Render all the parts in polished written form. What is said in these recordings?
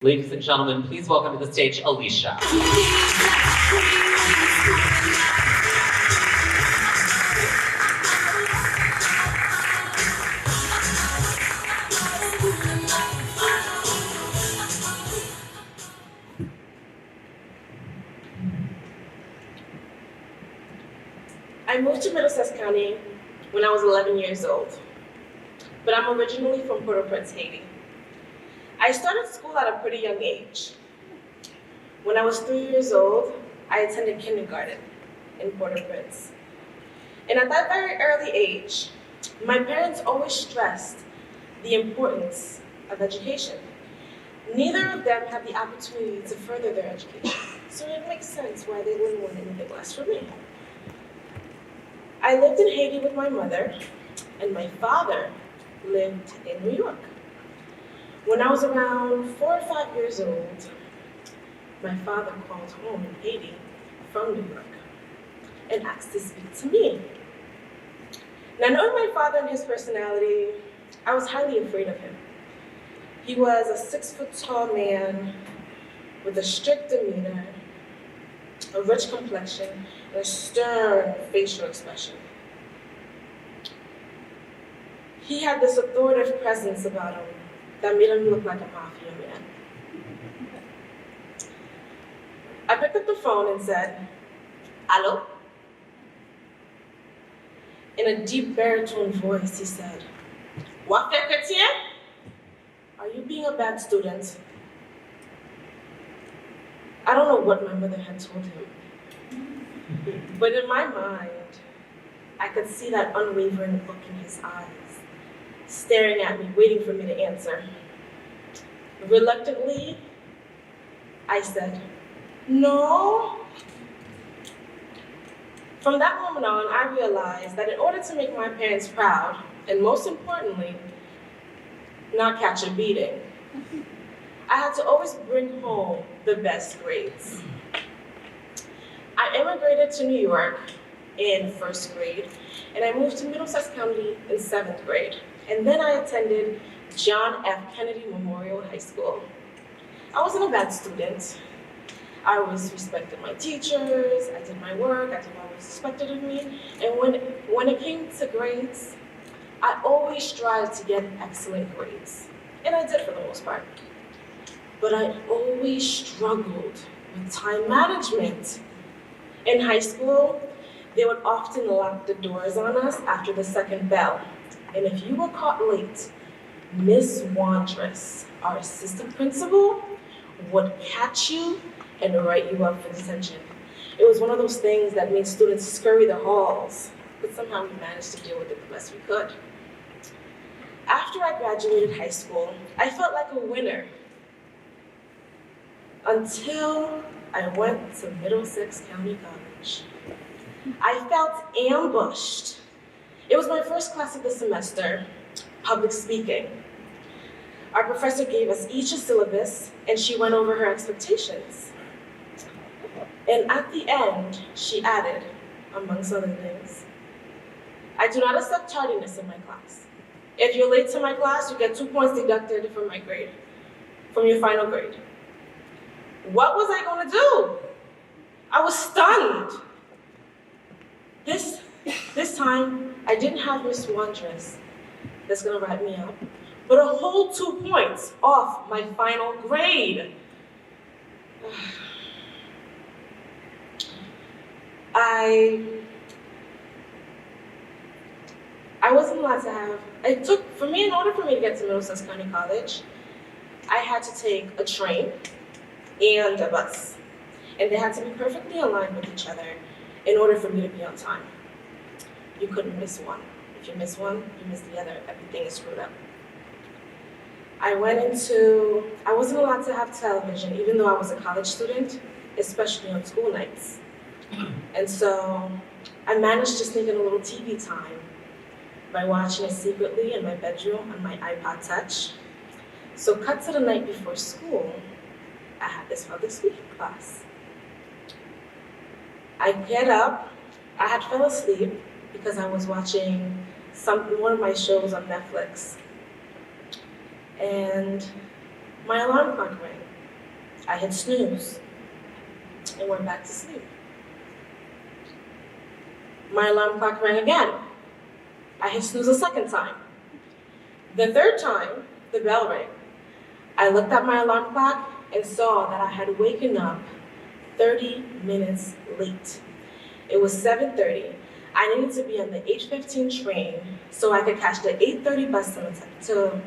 Ladies and gentlemen, please welcome to the stage, Alisha. I moved to Middlesex County when I was 11 years old, but I'm originally from Port-au-Prince, Haiti. I started school at a pretty young age. When I was 3 years old, I attended kindergarten in Port-au-Prince. And at that very early age, my parents always stressed the importance of education. Neither of them had the opportunity to further their education, so it makes sense why they wouldn't want anything less for me. I lived in Haiti with my mother, and my father lived in New York. When I was around 4 or 5 years old, my father called home in Haiti from New York and asked to speak to me. Now, knowing my father and his personality, I was highly afraid of him. He was a 6-foot-tall man with a strict demeanor, a rich complexion, and a stern facial expression. He had this authoritative presence about him that made him look like a mafia man. I picked up the phone and said, "Hello?" In a deep baritone voice, he said, "What fait chrétien? Are you being a bad student?" I don't know what my mother had told him, but in my mind, I could see that unwavering look in his eyes, staring at me, waiting for me to answer. Reluctantly, I said, "No." From that moment on, I realized that in order to make my parents proud, and most importantly, not catch a beating, I had to always bring home the best grades. I immigrated to New York in 1st grade, and I moved to Middlesex County in 7th grade. And then I attended John F. Kennedy Memorial High School. I wasn't a bad student. I always respected my teachers, I did my work, I did what was expected of me, and when it came to grades, I always strived to get excellent grades, and I did for the most part. But I always struggled with time management. In high school, they would often lock the doors on us after the second bell, and if you were caught late, Miss Wandress, our assistant principal, would catch you and write you up for detention. It was one of those things that made students scurry the halls, but somehow we managed to deal with it the best we could. After I graduated high school, I felt like a winner until I went to Middlesex County College. I felt ambushed. It was my first class of the semester, public speaking. Our professor gave us each a syllabus, and she went over her expectations. And at the end, she added, amongst other things, "I do not accept tardiness in my class. If you're late to my class, you get 2 points deducted from my grade, from your final grade." What was I going to do? I was stunned. This time, I didn't have Miss Wondrous that's going to write me up, but a whole 2 points off my final grade. I wasn't allowed to have, in order for me to get to Middlesex County College, I had to take a train and a bus. And they had to be perfectly aligned with each other in order for me to be on time. You couldn't miss one. If you miss one, you miss the other. Everything is screwed up. I wasn't allowed to have television, even though I was a college student, especially on school nights. And so I managed to sneak in a little TV time by watching it secretly in my bedroom on my iPod Touch. So cut to the night before school, I had this public speaking class. I get up, I had fell asleep because I was watching one of my shows on Netflix. And my alarm clock rang. I hit snooze and went back to sleep. My alarm clock rang again. I hit snooze a second time. The third time, the bell rang. I looked at my alarm clock and saw that I had waken up 30 minutes late. It was 7:30. I needed to be on the 8:15 train so I could catch the 8:30 bus to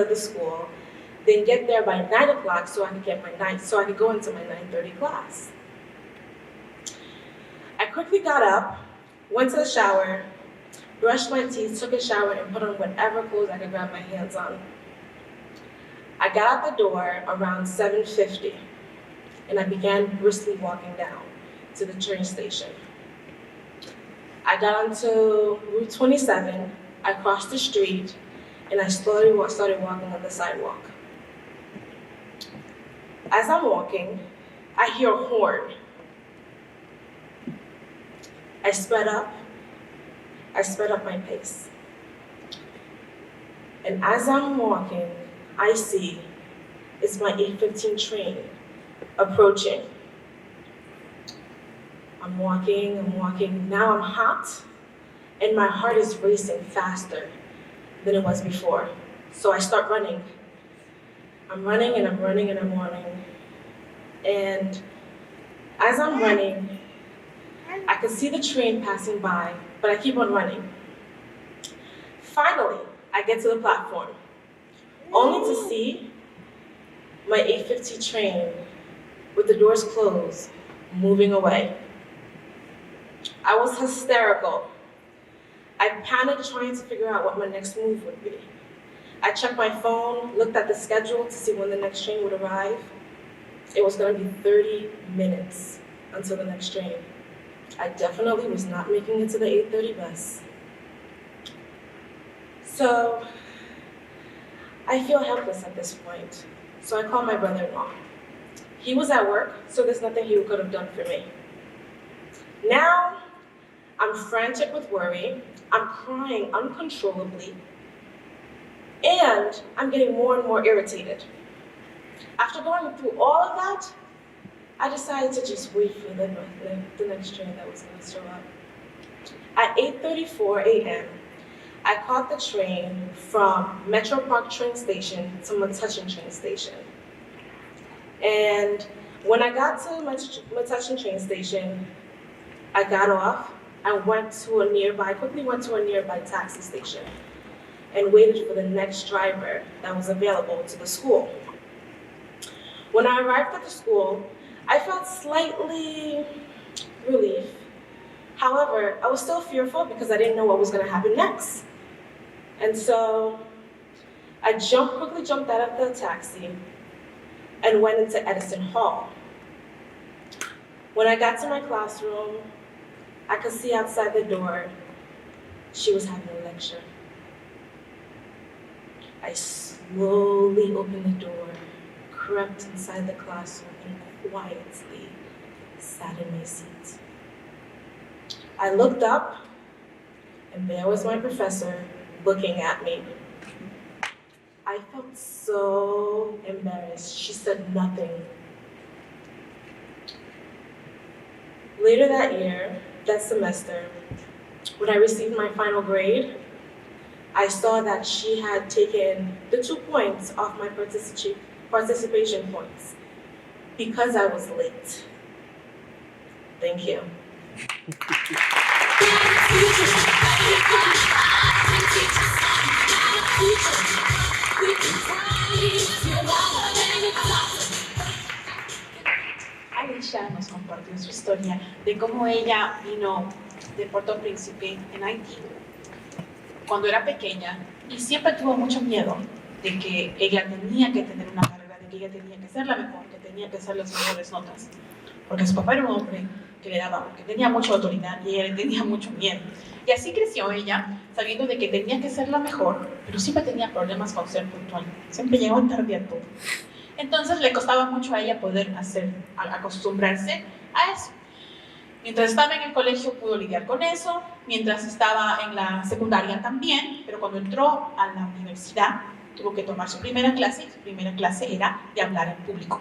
the school, then get there by 9 o'clock so I could go into my 9:30 class. I quickly got up, went to the shower, brushed my teeth, took a shower, and put on whatever clothes I could grab my hands on. I got out the door around 7:50, and I began briskly walking down to the train station. I got onto Route 27, I crossed the street, and I slowly started walking on the sidewalk. As I'm walking, I hear a horn. I sped up my pace. And as I'm walking, I see it's my 8:15 train approaching. I'm walking. Now I'm hot, and my heart is racing faster than it was before. So I start running. I'm running. And as I'm running, I can see the train passing by, but I keep on running. Finally, I get to the platform, only to see my 8:50 train with the doors closed, moving away. I was hysterical. I panicked trying to figure out what my next move would be. I checked my phone, looked at the schedule to see when the next train would arrive. It was gonna be 30 minutes until the next train. I definitely was not making it to the 8:30 bus. So, I feel helpless at this point. So I called my brother-in-law. He was at work, so there's nothing he could have done for me. Now, I'm frantic with worry, I'm crying uncontrollably, and I'm getting more and more irritated. After going through all of that, I decided to just wait for the next train that was going to show up. At 8:34 a.m., I caught the train from Metro Park train station to Metuchen train station. And when I got to Metuchen train station, I got off, I quickly went to a nearby taxi station and waited for the next driver that was available to the school. When I arrived at the school, I felt slightly relief. However, I was still fearful because I didn't know what was going to happen next. And so I quickly jumped out of the taxi and went into Edison Hall. When I got to my classroom, I could see outside the door, she was having a lecture. I slowly opened the door, crept inside the classroom, and quietly sat in my seat. I looked up, and there was my professor looking at me. I felt so embarrassed. She said nothing. Later that semester, when I received my final grade, I saw that she had taken the 2 points off my participation points because I was late. Thank you. Alisha nos compartió su historia de cómo ella vino de Puerto Príncipe en Haití cuando era pequeña y siempre tuvo mucho miedo de que ella tenía que tener una carrera, de que ella tenía que ser la mejor, que tenía que hacer las mejores notas, porque su papá era un hombre que tenía mucha autoridad y ella le tenía mucho miedo. Y así creció ella, sabiendo de que tenía que ser la mejor, pero siempre tenía problemas con ser puntual, siempre llegaba tarde a todo. Entonces le costaba mucho a ella poder acostumbrarse a eso. Mientras estaba en el colegio pudo lidiar con eso, mientras estaba en la secundaria también, pero cuando entró a la universidad tuvo que tomar su primera clase era de hablar en público.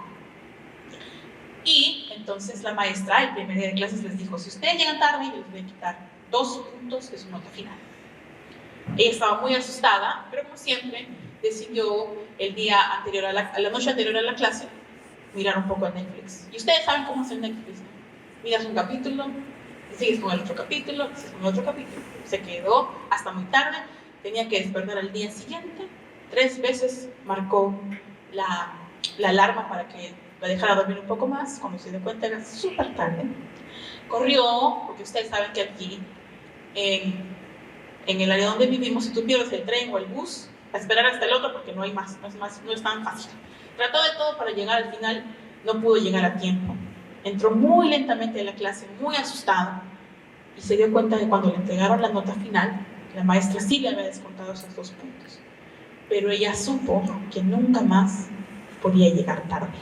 Y entonces la maestra, el primer día de clases, les dijo, si ustedes llegan tarde, yo les voy a quitar 2 puntos de su nota final. Ella estaba muy asustada, pero como siempre, decidió el día anterior a la noche anterior a la clase, mirar un poco a Netflix. Y ustedes saben cómo hacer Netflix, ¿no? Miras un capítulo, y sigues con el otro capítulo, y sigues con el otro capítulo. Se quedó hasta muy tarde, tenía que despertar al día siguiente. 3 veces marcó la alarma para que la dejara dormir un poco más. Cuando se dio cuenta era súper tarde. Corrió, porque ustedes saben que aquí, en el área donde vivimos, si tú pierdes el tren o el bus, a esperar hasta el otro porque no hay más, no es tan fácil. Trató de todo para llegar al final, no pudo llegar a tiempo. Entró muy lentamente a la clase, muy asustada, y se dio cuenta de cuando le entregaron la nota final, la maestra sí le había descontado esos 2 puntos. Pero ella supo que nunca más podía llegar tarde.